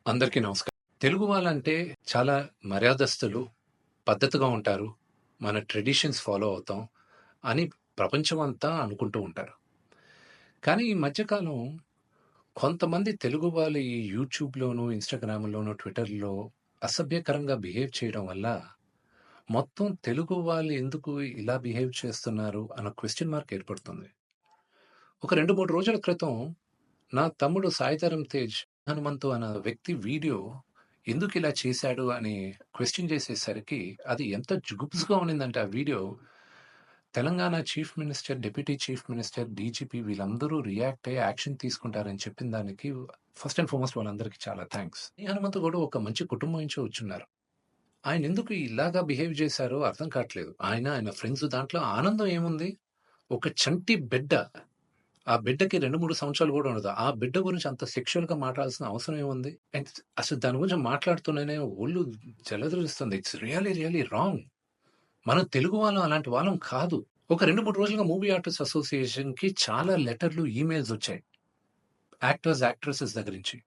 అందరికీ నమస్కారం. తెలుగు వాళ్ళంటే చాలా మర్యాదస్తులు, పద్ధతిగా ఉంటారు. మన ట్రెడిషన్స్ ఫాలో అవుతాం అని ప్రపంచమంతా అనుకుంటూ ఉంటారు. కానీ ఈ మధ్య కాలం కొంతమంది తెలుగు వాళ్ళు ఈ యూట్యూబ్‌లోను, ఇన్‌స్టాగ్రామ్‌లోను, ట్విట్టర్‌లో అసభ్యకరంగా బిహేవ్ చేయడం వల్ల మొత్తం తెలుగు వాళ్ళు ఎందుకు ఇలా బిహేవ్ చేస్తున్నారు అన్న క్వెషన్ మార్క్ ఏర్పడుతుంది. ఒక 2, 3 రోజుల క్రితం నా తమ్ముడు 'సాయిధరమ్ తేజ్' హనుమంతు అన్న వ్యక్తి వీడియో ఎందుకిలా చేశాడు అని క్వెషన్ చేసేసరికి అది ఎంత జుగుప్స్‌గా ఉండిందంటే ఆ video, Telangana chief minister, deputy chief minister, DGP వీళ్ళందరూ రియాక్ట్ అయ్యి యాక్షన్ తీసుకుంటారని చెప్పిన దానికి ఫస్ట్ అండ్ ఫార్మోస్ట్ వాళ్ళందరికీ చాలా థాంక్స్. ఈ హనుమంతు గూడా ఒక మంచి కుటుంబం నుంచి వచ్చున్నారు. ఆయనెందుకు ఇలాగా బిహేవ్ చేశారో అర్థం కాట్లేదు. ఆయన ఫ్రెండ్స్ దాంట్లో ఆనందం ఏముంది? ఒక చంటి బిడ్డ. ఆ బిడ్డకి 2, 3 సంవత్సరాలు గూడా ఉండదు. ఆ బిడ్డ గురించి అంత సెక్సువల్‌గా మాట్లాడాల్సిన అవసరం ఏముంది? అండ్ అసలు దాని గురించి మాట్లాడుతూనే ఒళ్ళు జలధరిస్తుంది. It's really, really wrong. మనం తెలుగు వాళ్ళం అలాంటి వాళ్ళం కాదు. ఒక 2, 3 రోజులుగా మూవీ ఆర్టిస్ట్ అసోసియేషన్‌కి చాలా లెటర్‌లు, ఈమెయిల్స్ వచ్చాయి. యాక్టర్స్, యాక్ట్రెసెస్ దగ్గర నుంచి.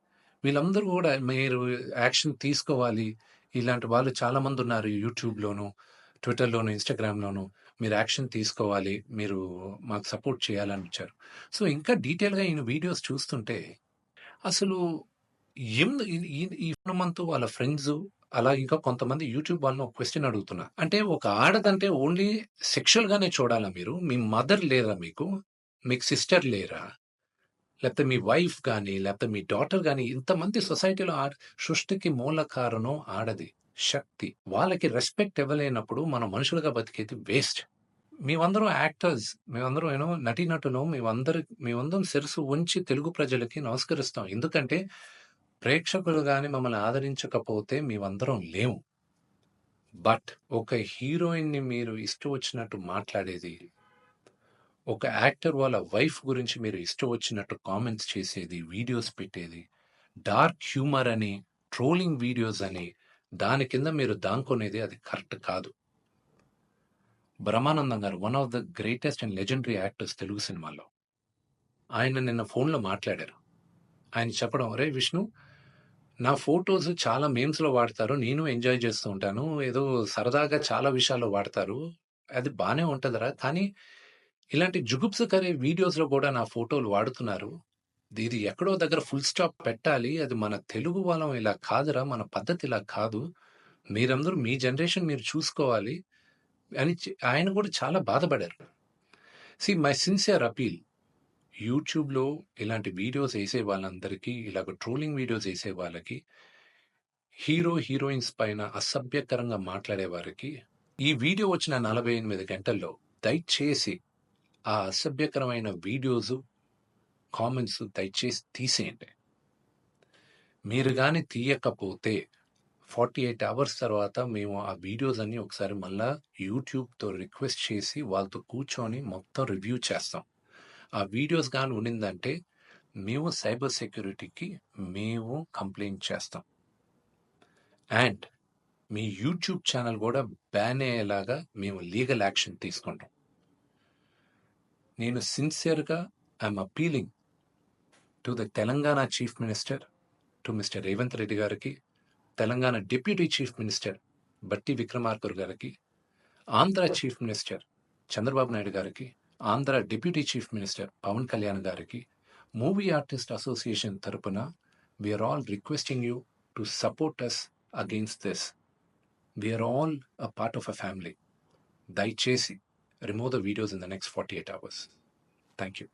వీళ్ళందరూ గూడా మీరు యాక్షన్ తీసుకోవాలి. ఇలాంటి వాళ్ళు చాలామందున్నారు యూట్యూబ్‌లోను, ట్విట్టర్‌లోను, ఇన్‌స్టాగ్రామ్‌లోను. మీరు యాక్షన్ తీసుకోవాలి. మీరు మాకు సపోర్ట్ చేయాలని వచ్చారు. సో, ఇంకా డీటెయిల్‌గా ఈయన వీడియోస్ చూస్తుంటే అసలు ఈ హనుమంతు వాళ్ళ ఫ్రెండ్సు, అలా ఇంకా కొంతమంది యూట్యూబ్ వాళ్ళని ఒక క్వెషన్ అడుగుతున్నా. అంటే ఒక ఆడదంటే ఓన్లీ సెక్షువల్‌గానే చూడాలా మీరు? మీ మదర్ లేరా మీకు? మీకు సిస్టర్ లేరా? లేకపోతే మీ వైఫ్ గాని, లేకపోతే మీ డాటర్ గాని ఇంతమంది సొసైటీలో సృష్టికి మూల కారణం ఆడది. శక్తి. వాళ్ళకి రెస్పెక్ట్ ఇవ్వలేనప్పుడు మనం మనుషులుగా బతికేది వేస్ట్. మేమందరం యాక్టర్స్. మేమందరం నటీనటులం. మేమందరం శిరస్సు వంచి తెలుగు ప్రజలకి నమస్కరిస్తాం. ఎందుకంటే ప్రేక్షకులు గాని మమ్మల్ని ఆదరించకపోతే మేమందరం లేము. బట్ ఒక హీరోయిన్‌ని మీరు ఇష్టం వచ్చినట్టు మాట్లాడేది, ఒక యాక్టర్ వాళ్ళ వైఫ్ గురించి మీరు ఇష్టం వచ్చినట్టు కామెంట్స్ చేసేది, వీడియోస్ పెట్టేది, డార్క్ హ్యూమర్ అని, ట్రోలింగ్ వీడియోస్ అని, దాని కింద మీరు దాంకునేది అది కరెక్ట్ కాదు. బ్రహ్మానందం గారు one of the greatest and legendary actors Telugu సినిమాలో. ఆయన నిన్న ఫోన్‌లో మాట్లాడారు. ఆయన చెప్పడం, "అరేయ్ విష్ణు, నా ఫోటోస్ చాలా మీమ్స్‌లో వాడతారు. నేను ఎంజాయ్ చేస్తూ ఉంటాను. ఏదో సరదాగా చాలా విషయాల్లో వాడతారు. అది బానే ఉంటదిరా. కానీ ఇలాంటి జుగుప్సకర వీడియోస్‌లో కూడా నా ఫోటోలు వాడుతున్నారు. ఇది ఎక్కడో దగ్గర ఫుల్ స్టాప్ పెట్టాలి. అది మన తెలుగు వాళ్ళం ఇలా కాదురా! మన పద్ధతి ఇలా కాదు. మీరందరూ మీ జనరేషన్ మీరు చూసుకోవాలి" అని ఆయన కూడా చాలా బాధపడారు. మై సిన్సియర్ అపీల్, యూట్యూబ్‌లో ఇలాంటి వీడియోస్ ఏసే వాళ్ళందరికీ, ఇలాగ ట్రోలింగ్ వీడియోస్ ఏసే వాళ్ళకి, హీరో, హీరోయిన్స్ పైన అసభ్యకరంగా మాట్లాడే వారికి, ఈ వీడియో వచ్చిన 48 గంటల్లో దయచేసి ఆ అసభ్యకరమైన వీడియోసు, కామెంట్స్ దయచేసి తీసేయండి. మీరు గాని తీయకపోతే 48 అవర్స్ తర్వాత మేము ఆ వీడియోస్ అన్నీ ఒకసారి మళ్ళా యూట్యూబ్‌తో రిక్వెస్ట్ చేసి వాళ్ళతో కూర్చొని మొత్తం రివ్యూ చేస్తాం. ఆ వీడియోస్ గాని ఉండిందంటే మేము సైబర్ సెక్యూరిటీకి మేము కంప్లెయింట్ చేస్తాం. అండ్ మీ యూట్యూబ్ ఛానల్ కూడా బ్యాన్ అయ్యేలాగా మేము లీగల్ యాక్షన్ తీసుకుంటాం. నేను సిన్సియర్‌గా I'm appealing to the Telangana chief minister, to mister Revanth Reddy గారికి, Telangana deputy chief minister Bhatti Vikramarka గారికి, ఆంధ్ర చీఫ్ మినిస్టర్ చంద్రబాబు నాయుడు గారికి, Andhra deputy chief minister Pawan Kalyan గారికి, మూవీ ఆర్టిస్ట్ అసోసియేషన్ తరపున we are all requesting you to support us against this. We are all a part of a family. దయచేసి remove the videos in the next 48 hours. Thank you.